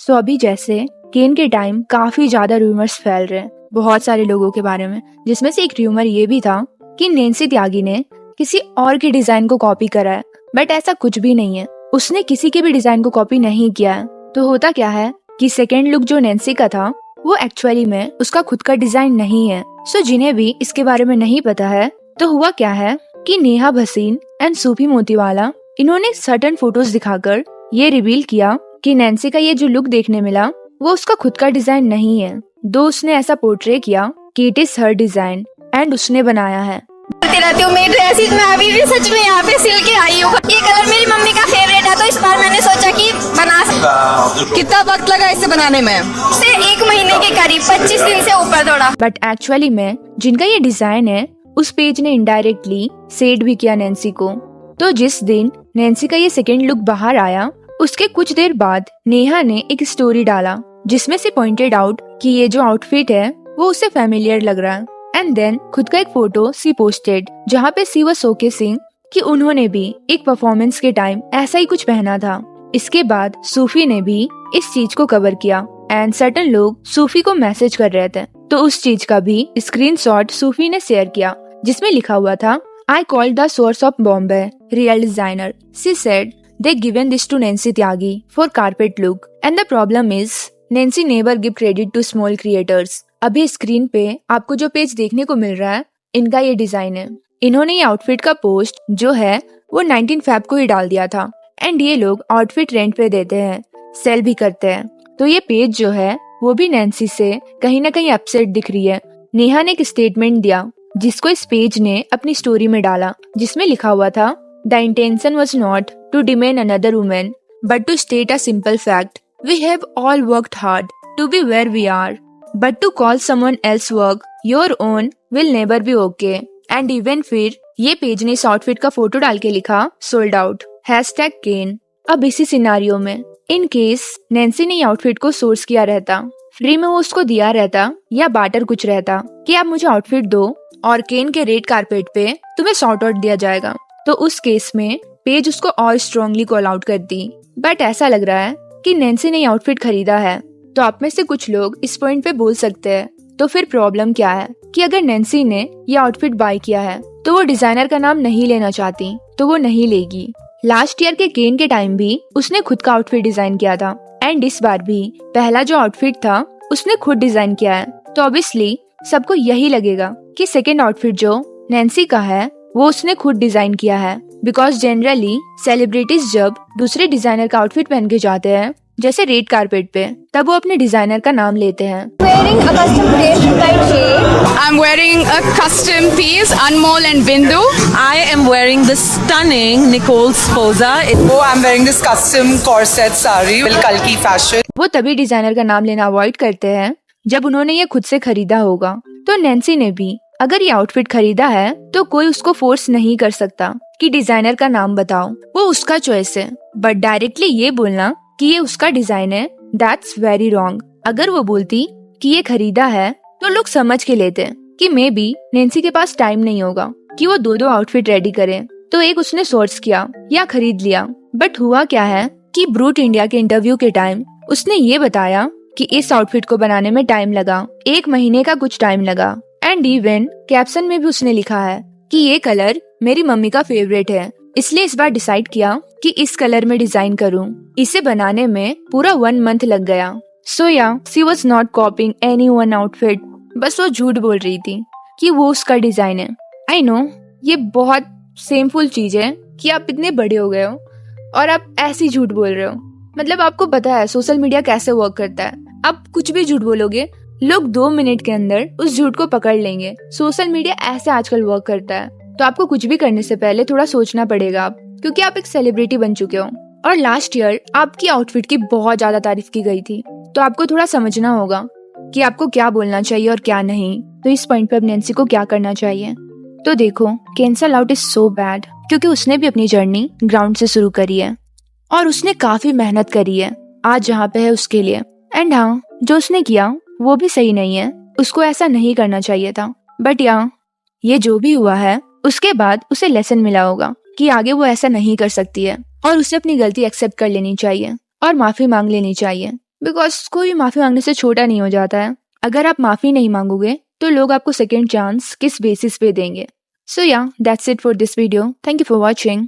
सो अभी जैसे केन के टाइम काफी ज्यादा रूमर्स फैल रहे हैं बहुत सारे लोगों के बारे में, जिसमें से एक रूमर ये भी था कि नैन्सी त्यागी ने किसी और के डिजाइन को कॉपी करा है, बट ऐसा कुछ भी नहीं है। उसने किसी के भी डिजाइन को कॉपी नहीं किया है। तो होता क्या है कि सेकेंड लुक जो नैन्सी का था वो एक्चुअली में उसका खुद का डिजाइन नहीं है। सो जिन्हें भी इसके बारे में नहीं पता है, तो हुआ क्या है कि नेहा भसीन एंड सूफी मोतीवाला इन्होंने सर्टेन फोटोज दिखाकर ये रिवील किया कि नैन्सी का ये जो लुक देखने मिला वो उसका खुद का डिजाइन नहीं है, दो उसने ऐसा पोर्ट्रे किया कि it is her design and उसने बनाया है। रहती हूँ मेरी ड्रेसेस में अभी भी सच में यहाँ पे सिल के आई हूँ। ये कलर मेरी मम्मी का फेवरेट है, तो इस बार मैंने सोचा कि बना सकती। कितना वक्त लगा इसे बनाने में? से 1 महीने के करीब, 25 दिन से ऊपर थोड़ा। बट एक्चुअली में जिनका ये डिजाइन है उस पेज ने इनडायरेक्टली सेड भी किया नैन्सी को। तो जिस दिन नैन्सी का ये सेकेंड लुक बाहर आया उसके कुछ देर बाद नेहा ने एक स्टोरी डाला जिसमें से पॉइंटेड आउट कि ये जो आउटफिट है वो उसे फेमिलियर लग रहा है। एंड देन खुद का एक फोटो सी पोस्टेड जहाँ पे सी वाज शोकेसिंग कि उन्होंने भी एक परफॉर्मेंस के टाइम ऐसा ही कुछ पहना था। इसके बाद सूफी ने भी इस चीज को कवर किया एंड सर्टेन लोग सूफी को मैसेज कर रहे थे, तो उस चीज का भी स्क्रीनशॉट सूफी ने शेयर किया जिसमें लिखा हुआ था I called the source of Bombay, real designer. She said they given this to Nancy Tyagi for carpet look. And the problem is, Nancy never give credit to small creators. अभी screen पे आपको जो page देखने को मिल रहा है इनका ये डिजाइन है। इन्होंने ये आउटफिट का पोस्ट जो है वो 19 फेब को ही डाल दिया था एंड ये लोग आउटफिट रेंट पे देते हैं, सेल भी करते हैं। तो ये पेज जो है वो भी नैन्सी से कहीं ना कहीं अपसेट दिख रही है। नेहा ने एक स्टेटमेंट दिया जिसको इस पेज ने अपनी स्टोरी में डाला जिसमें लिखा हुआ था the intention was not to demean another woman but to state a simple fact we have all worked hard to be where we are but to call someone else work your own will never be okay. And even फिर ये page ने इस outfit का photo डाल के लिखा sold out #केन। अब इसी सिनारियो में इन केस नैन्सी ने आउटफिट को सोर्स किया रहता, फ्री में वो उसको दिया रहता या बार्टर कुछ रहता कि आप मुझे आउटफिट दो और केन के रेड कारपेट पे तुम्हें सॉर्ट आउट दिया जाएगा, तो उस केस में पेज उसको और स्ट्रांगली कॉल आउट कर दी। बट ऐसा लग रहा है कि नैन्सी ने आउटफिट खरीदा है। तो आप में से कुछ लोग इस पॉइंट पे बोल सकते हैं तो फिर प्रॉब्लम क्या है कि अगर नैन्सी ने ये आउटफिट बाय किया है तो वो डिजाइनर का नाम नहीं लेना चाहती तो वो नहीं लेगी। लास्ट ईयर के केन के टाइम भी उसने खुद का आउटफिट डिजाइन किया था एंड इस बार भी पहला जो आउटफिट था उसने खुद डिजाइन किया है। तो ऑब्वियसली सबको यही लगेगा कि सेकेंड आउटफिट जो नैन्सी का है वो उसने खुद डिजाइन किया है, बिकॉज जनरली सेलिब्रिटीज जब दूसरे डिजाइनर का आउटफिट पहन के जाते हैं जैसे रेड कारपेट पे, तब वो अपने डिजाइनर का नाम लेते हैं। I'm wearing a custom piece, Anmol and Bindu. I am wearing the stunning Nicole Sposa. Oh, I'm wearing this custom corset sari, Kalki fashion. वो तभी डिजाइनर का नाम लेना अवॉइड करते हैं जब उन्होंने ये खुद से खरीदा होगा। तो नैन्सी ने भी अगर ये आउटफिट खरीदा है तो कोई उसको फोर्स नहीं कर सकता कि डिजाइनर का नाम बताओ, वो उसका चॉइस है। बट डायरेक्टली ये बोलना कि ये उसका डिजाइन है, दैट्स वेरी रॉन्ग। अगर वो बोलती कि ये खरीदा है तो लोग समझ के लेते कि मे बी नैन्सी के पास टाइम नहीं होगा कि वो दो आउटफिट रेडी करे, तो एक उसने सोर्स किया या खरीद लिया। बट हुआ क्या है कि ब्रूट इंडिया के इंटरव्यू के टाइम उसने ये बताया कि इस आउटफिट को बनाने में टाइम लगा, 1 महीने का कुछ टाइम लगा। एंड इवन कैप्शन में भी उसने लिखा है कि ये कलर मेरी मम्मी का फेवरेट है, इसलिए इस बार डिसाइड किया कि इस कलर में डिजाइन करूं। इसे बनाने में पूरा 1 मंथ लग गया। सो या she was not copying any one outfit, बस वो झूठ बोल रही थी कि वो उसका डिजाइन है। आई नो ये बहुत सेमफुल चीज है कि आप इतने बड़े हो गए हो और आप ऐसी झूठ बोल रहे हो। मतलब आपको पता है सोशल मीडिया कैसे वर्क करता है, आप कुछ भी झूठ बोलोगे लोग 2 मिनट के अंदर उस झूठ को पकड़ लेंगे। सोशल मीडिया ऐसे आजकल वर्क करता है, तो आपको कुछ भी करने से पहले थोड़ा सोचना पड़ेगा आप, क्योंकि आप एक सेलिब्रिटी बन चुके हो और लास्ट ईयर आपकी आउटफिट की बहुत ज्यादा तारीफ की गई थी, तो आपको थोड़ा समझना होगा कि आपको क्या बोलना चाहिए और क्या नहीं। तो इस पॉइंट पे अब नैन्सी को क्या करना चाहिए? तो देखो, cancel out is so bad, क्योंकि उसने भी अपनी जर्नी ग्राउंड से शुरू करी है और उसने काफी मेहनत करी है आज जहाँ पे है उसके लिए। एंड हाँ, जो उसने किया वो भी सही नहीं है, उसको ऐसा नहीं करना चाहिए था। बट ये जो भी हुआ है उसके बाद उसे लेसन मिला होगा कि आगे वो ऐसा नहीं कर सकती है और उसे अपनी गलती एक्सेप्ट कर लेनी चाहिए और माफी मांग लेनी चाहिए। बिकॉज कोई माफी मांगने से छोटा नहीं हो जाता है। अगर आप माफी नहीं मांगोगे तो लोग आपको सेकेंड चांस किस बेसिस पे देंगे। सो या that's it for this video. Thank you for watching.